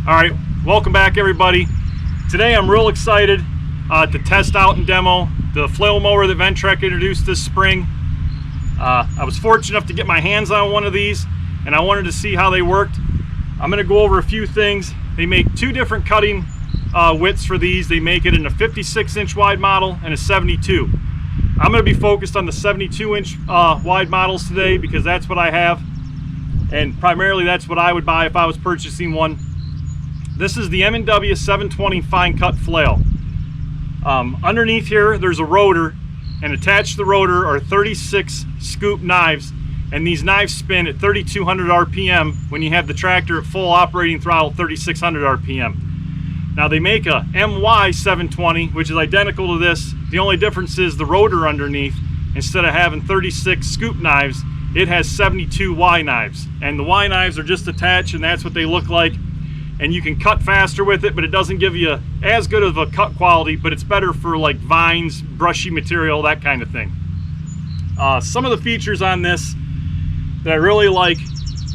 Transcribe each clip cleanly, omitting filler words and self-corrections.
All right, welcome back everybody. Today I'm real excited to test out and demo the Flail Mower that Ventrac introduced this spring. I was fortunate enough to get my hands on one of these and I wanted to see how they worked. I'm going to go over a few things. They make two different cutting widths for these. They make it in a 56-inch wide model and a 72. I'm going to be focused on the 72-inch wide models today because that's what I have, and primarily that's what I would buy if I was purchasing one. This is the M&W 720 fine cut flail. Underneath here there's a rotor, and attached to the rotor are 36 scoop knives, and these knives spin at 3200 RPM when you have the tractor at full operating throttle 3600 RPM. Now they make a MY 720 which is identical to this. The only difference is the rotor underneath, instead of having 36 scoop knives, it has 72 Y knives, and the Y knives are just attached and that's what they look like. And you can cut faster with it, but it doesn't give you as good of a cut quality, but it's better for like vines, brushy material, that kind of thing. Some of the features on this that I really like,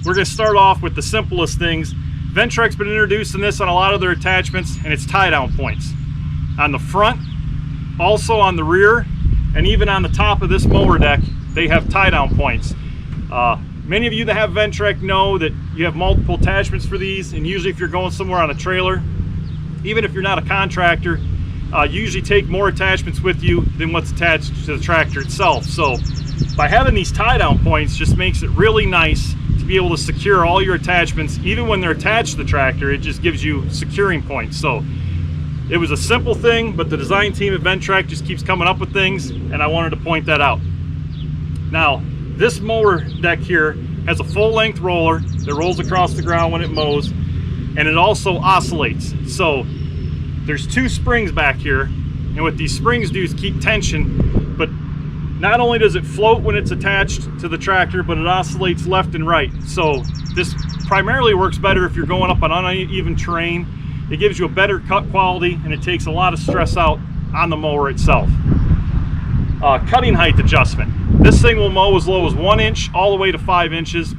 we're going to start off with the simplest things. Ventrac's been introducing this on a lot of their attachments, and it's tie down points. On the front, also on the rear, and even on the top of this mower deck, they have tie down points. Many of you that have Ventrac know that you have multiple attachments for these, and usually if you're going somewhere on a trailer, even if you're not a contractor, you usually take more attachments with you than what's attached to the tractor itself. So by having these tie down points just makes it really nice to be able to secure all your attachments. Even when they're attached to the tractor, it just gives you securing points. So it was a simple thing, but the design team at Ventrac just keeps coming up with things, and I wanted to point that out. Now, this mower deck here has a full-length roller that rolls across the ground when it mows, and it also oscillates. So there's two springs back here, and what these springs do is keep tension, but not only does it float when it's attached to the tractor, but it oscillates left and right. So this primarily works better if you're going up on uneven terrain. It gives you a better cut quality, and it takes a lot of stress out on the mower itself. Cutting height adjustment. This thing will mow as low as 1 inch all the way to 5 inches.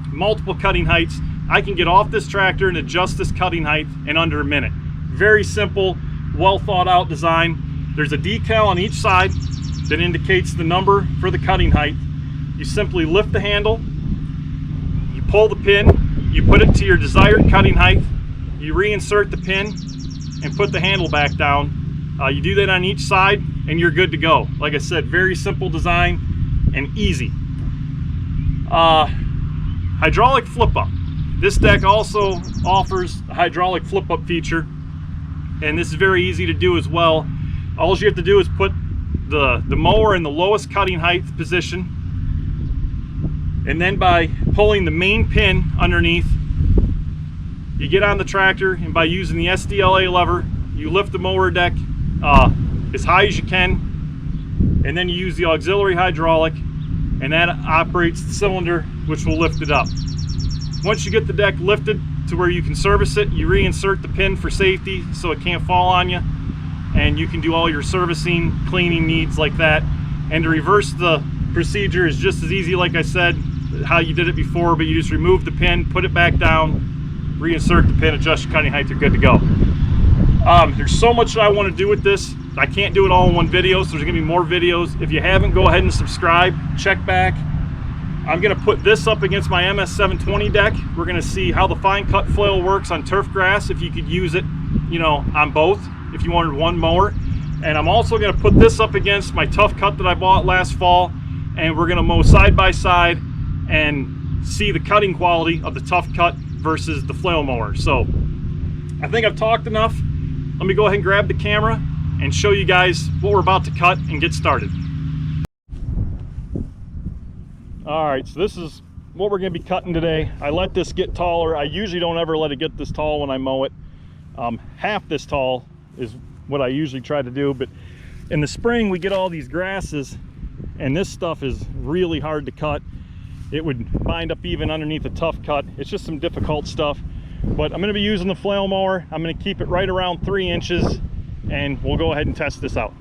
Multiple cutting heights. I can get off this tractor and adjust this cutting height in under a minute. Very simple, well thought out design. There's a decal on each side that indicates the number for the cutting height. You simply lift the handle, you pull the pin, you put it to your desired cutting height, you reinsert the pin and put the handle back down. You do that on each side and you're good to go. Like I said, very simple design and easy. Hydraulic flip up. This deck also offers a hydraulic flip up feature, and this is very easy to do as well. All you have to do is put the mower in the lowest cutting height position, and then by pulling the main pin underneath, you get on the tractor, and by using the SDLA lever, you lift the mower deck as high as you can, and then you use the auxiliary hydraulic, and that operates the cylinder, which will lift it up. Once you get the deck lifted to where you can service it, you reinsert the pin for safety so it can't fall on you, and you can do all your servicing, cleaning needs like that. And to reverse the procedure is just as easy, like I said, how you did it before, but you just remove the pin, put it back down, reinsert the pin, adjust your cutting height, you're good to go. There's so much that I want to do with this. I can't do it all in one video, so there's gonna be more videos. If you haven't, go ahead and subscribe, check back. I'm gonna put this up against my MS720 deck. We're gonna see how the fine cut flail works on turf grass, if you could use it, you know, on both, if you wanted one mower. And I'm also gonna put this up against my tough cut that I bought last fall, and we're gonna mow side by side and see the cutting quality of the tough cut versus the flail mower. So I think I've talked enough. Let me go ahead and grab the camera and show you guys what we're about to cut and get started. All right, so this is what we're gonna be cutting today. I let this get taller. I usually don't ever let it get this tall when I mow it. Half this tall is what I usually try to do, but in the spring we get all these grasses, and this stuff is really hard to cut. It would bind up even underneath a tough cut. It's just some difficult stuff. But I'm going to be using the flail mower. I'm going to keep it right around 3 inches, and we'll go ahead and test this out.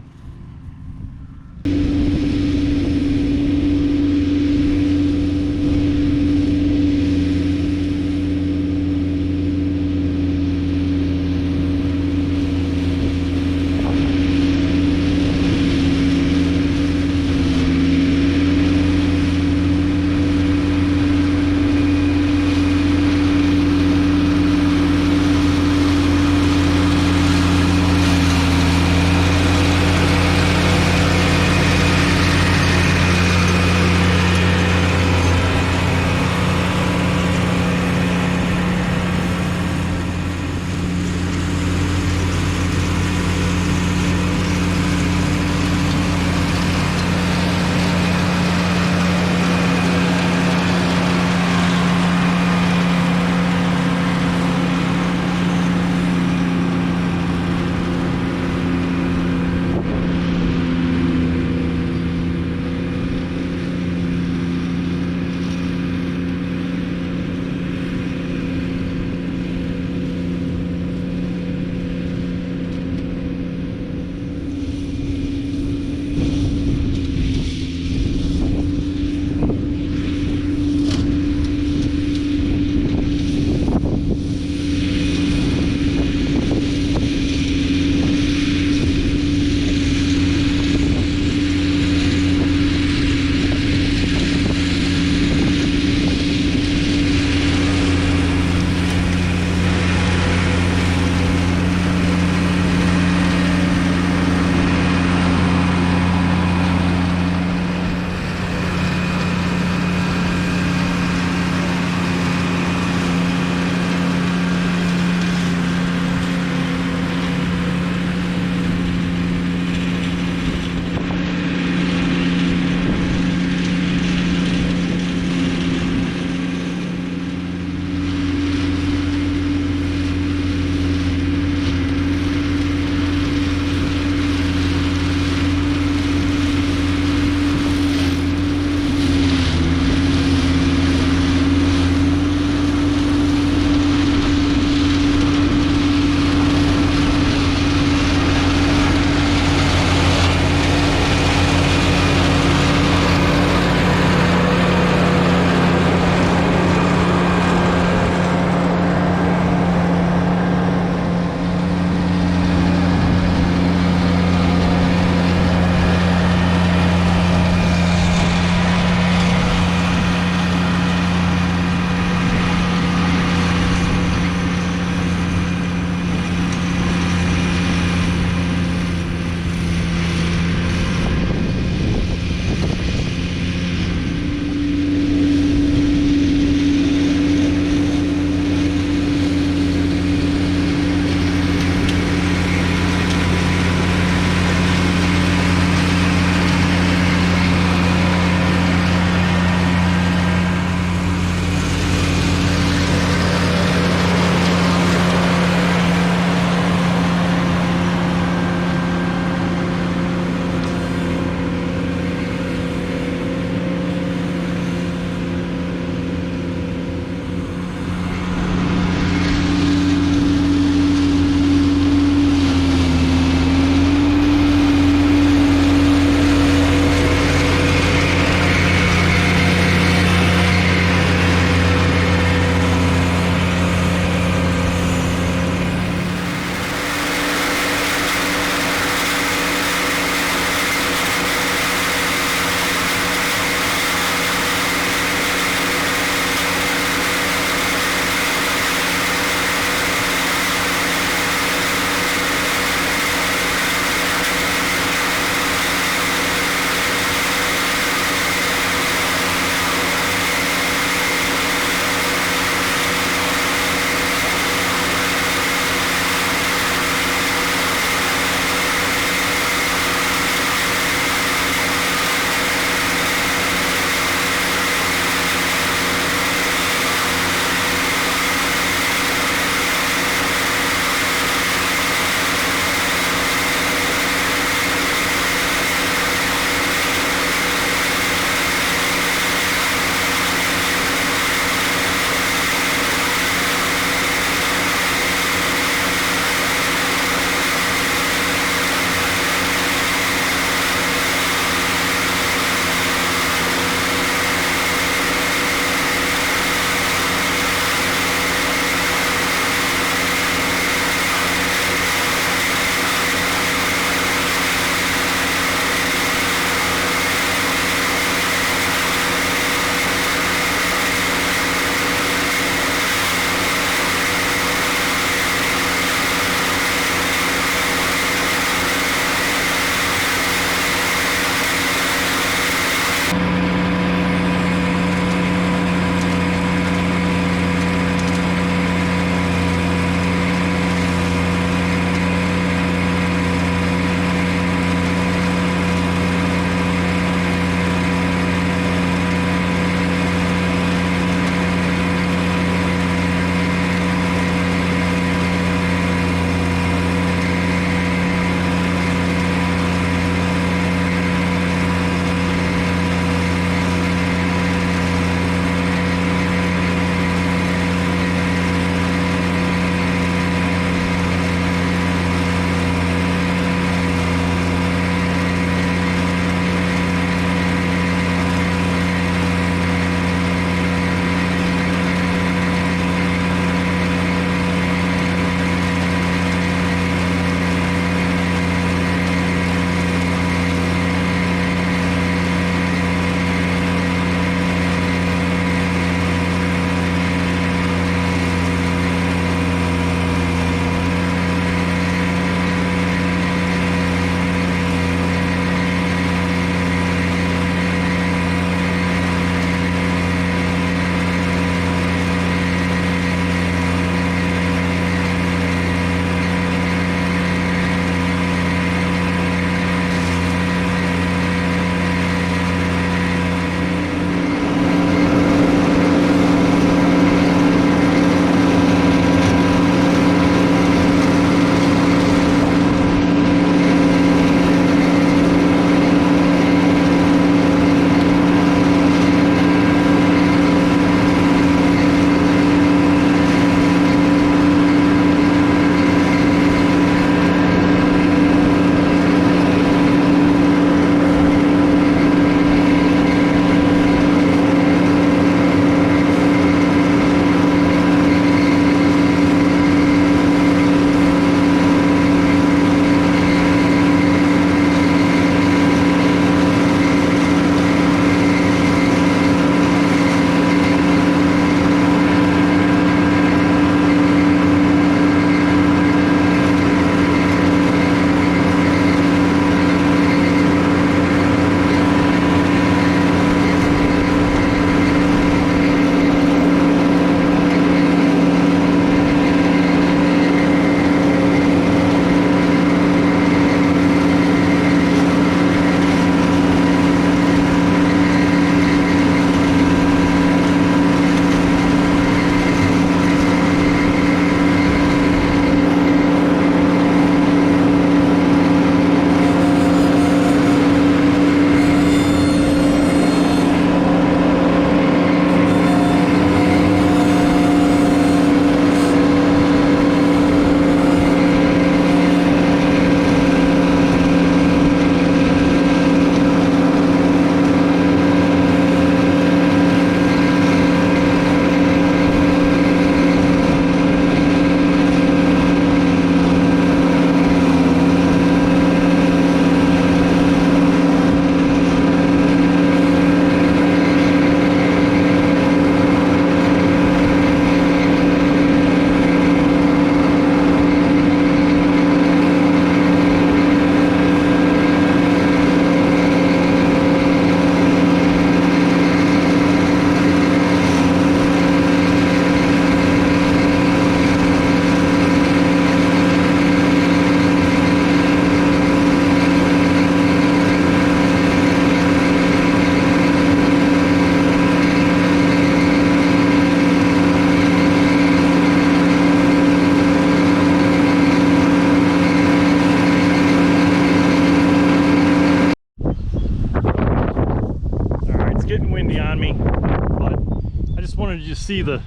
see the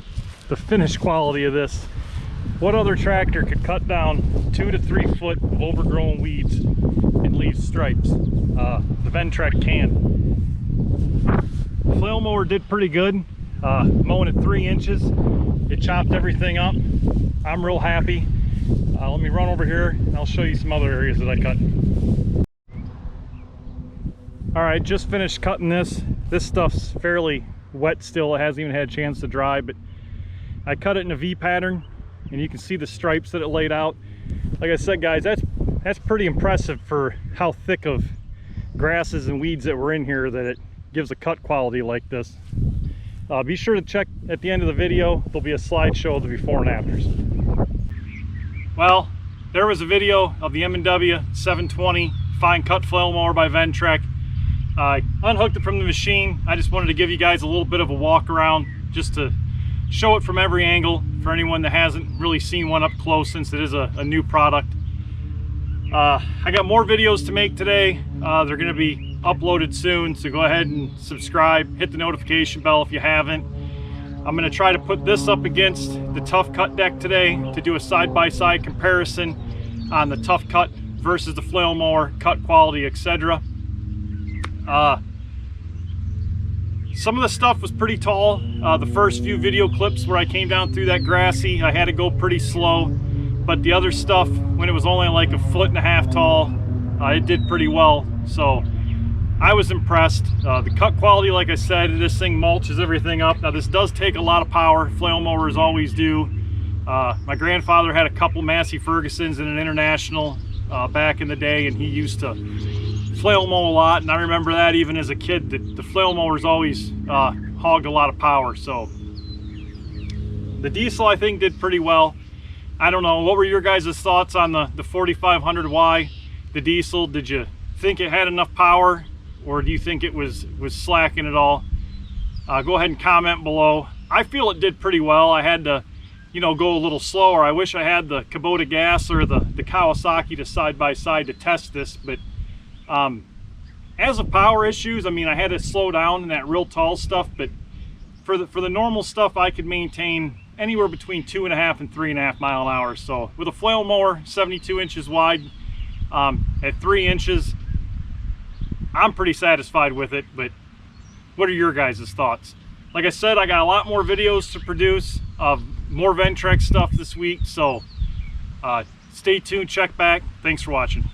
finish quality of this. What other tractor could cut down 2 to 3 foot of overgrown weeds and leave stripes? The Ventrac can. Flail mower did pretty good, mowing at 3 inches. It chopped everything up. I'm real happy. Let me run over here and I'll show you some other areas that I cut. All right, just finished cutting this. This stuff's fairly wet still. It hasn't even had a chance to dry, but I cut it in a V pattern and you can see the stripes that it laid out. Like I said, guys, that's pretty impressive for how thick of grasses and weeds that were in here, that it gives a cut quality like this. Be sure to check at the end of the video. There'll be a slideshow of the before and afters. Well, there was a video of the M&W 720 fine cut flail mower by Ventrac. I unhooked it from the machine. I just wanted to give you guys a little bit of a walk around, just to show it from every angle for anyone that hasn't really seen one up close, since it is a new product. I got more videos to make today. They're going to be uploaded soon, so go ahead and subscribe, hit the notification bell if you haven't. I'm going to try to put this up against the Tough Cut deck today to do a side-by-side comparison on the Tough Cut versus the flail mower, cut quality, etc. Some of the stuff was pretty tall. The first few video clips where I came down through that grassy, I had to go pretty slow, but the other stuff, when it was only like 1.5 feet tall, it did pretty well, so I was impressed. The cut quality, like I said, this thing mulches everything up. Now this does take a lot of power, flail mowers always do. My grandfather had a couple Massey Fergusons in an International back in the day, and he used to flail mow a lot, and I remember that even as a kid, that the flail mowers always hogged a lot of power. So the diesel, I think, did pretty well. I don't know, what were your guys' thoughts on the 4500Y, the diesel? Did you think it had enough power, or do you think it was slacking at all? Go ahead and comment below. I feel it did pretty well. I had to, go a little slower. I wish I had the Kubota gas or the Kawasaki to side by side to test this, but as of power issues, I mean, I had to slow down in that real tall stuff, but for the normal stuff, I could maintain anywhere between 2.5 and 3.5 mile an hour. So with a flail mower 72 inches wide, at 3 inches, I'm pretty satisfied with it. But what are your guys' thoughts? Like I said, I got a lot more videos to produce of more Ventrac stuff this week, so stay tuned, check back. Thanks for watching.